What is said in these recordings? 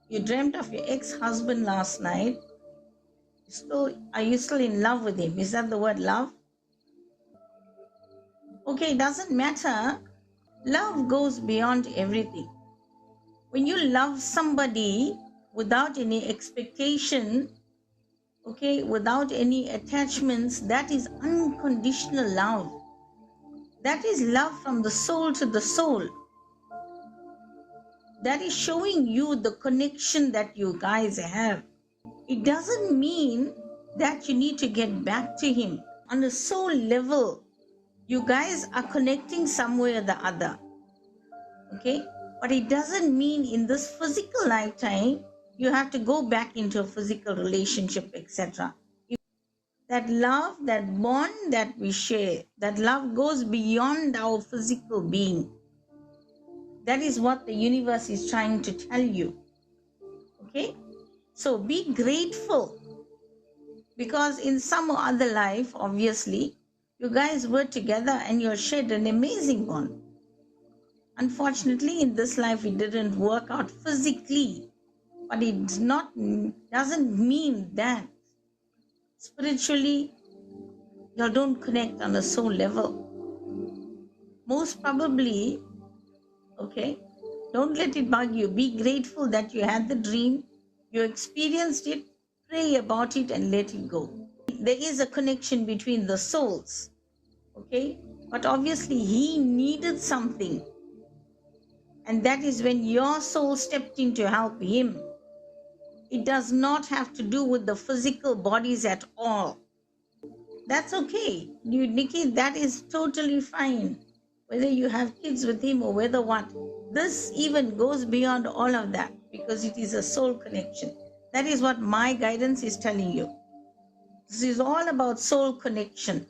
You dreamt of your ex-husband last night. Are you still in love with him? Is that the word love? Okay, it doesn't matter. Love goes beyond everything. When you love somebody without any expectation, okay, without any attachments, that is unconditional love. That is love from the soul to the soul. That is showing you the connection that you guys have. It doesn't mean that you need to get back to him. On a soul level, you guys are connecting some way or the other. Okay? But it doesn't mean in this physical lifetime, you have to go back into a physical relationship, etc. That love, that bond that we share, that love goes beyond our physical being. That is what the universe is trying to tell you. Okay? So be grateful. Because in some other life, obviously, you guys were together and you shared an amazing bond. Unfortunately, in this life, it didn't work out physically. But it doesn't mean that spiritually, you don't connect on a soul level. Most probably, okay, don't let it bug you. Be grateful that you had the dream, you experienced it, pray about it and let it go. There is a connection between the souls, okay? But obviously he needed something. And that is when your soul stepped in to help him. It does not have to do with the physical bodies at all. That's okay. Nikki, that is totally fine. Whether you have kids with him or whether what. This even goes beyond all of that because it is a soul connection. That is what my guidance is telling you. This is all about soul connection.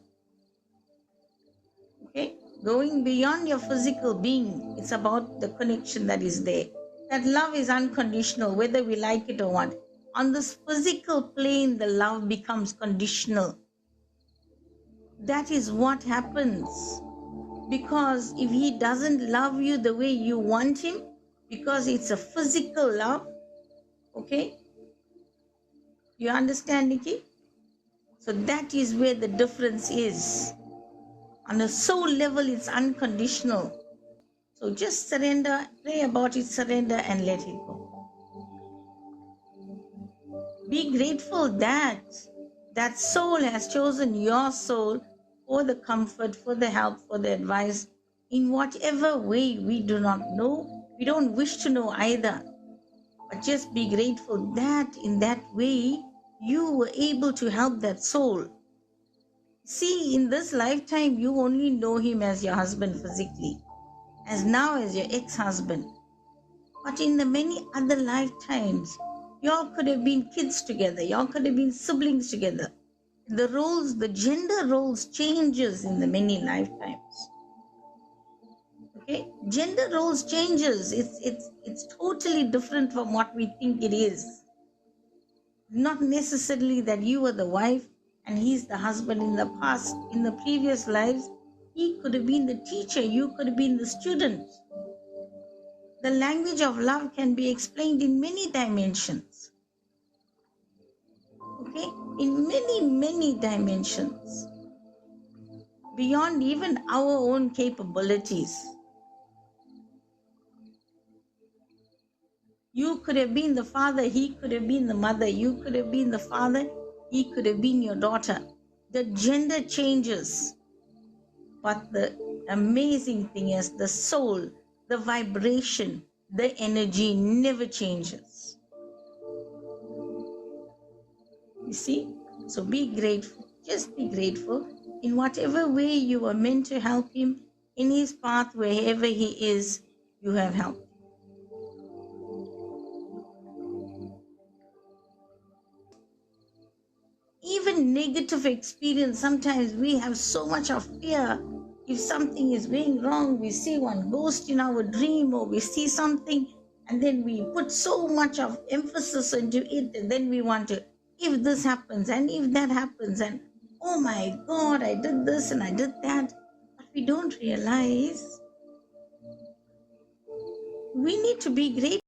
Okay? Going beyond your physical being, it's about the connection that is there. That love is unconditional, whether we like it or not. On this physical plane, the love becomes conditional. That is what happens. Because if he doesn't love you the way you want him, because it's a physical love, okay? You understand, Nikki? So that is where the difference is. On a soul level, it's unconditional. So just surrender, pray about it, surrender and let it go. Be grateful that that soul has chosen your soul for the comfort, for the help, for the advice, in whatever way we do not know. We don't wish to know either. But just be grateful that in that way, you were able to help that soul. See, in this lifetime, you only know him as your husband physically, as now as your ex-husband. But in the many other lifetimes, y'all could have been kids together. Y'all could have been siblings together. The roles, the gender roles changes in the many lifetimes. Okay? Gender roles changes. It's totally different from what we think it is. Not necessarily that you were the wife and he's the husband in the past. In the previous lives, he could have been the teacher. You could have been the student. The language of love can be explained in many dimensions. Okay? In many, many dimensions. Beyond even our own capabilities. You could have been the father, he could have been the mother. You could have been the father, he could have been your daughter. The gender changes. But the amazing thing is the soul, the vibration, the energy never changes. You see? So be grateful. Just be grateful. In whatever way you are meant to help him, in his path, wherever he is, you have helped. Even negative experience, sometimes we have so much of fear. If something is going wrong, we see one ghost in our dream or we see something and then we put so much of emphasis into it and then we want to, if this happens and if that happens and oh my God, I did this and I did that. But we don't realize we need to be grateful.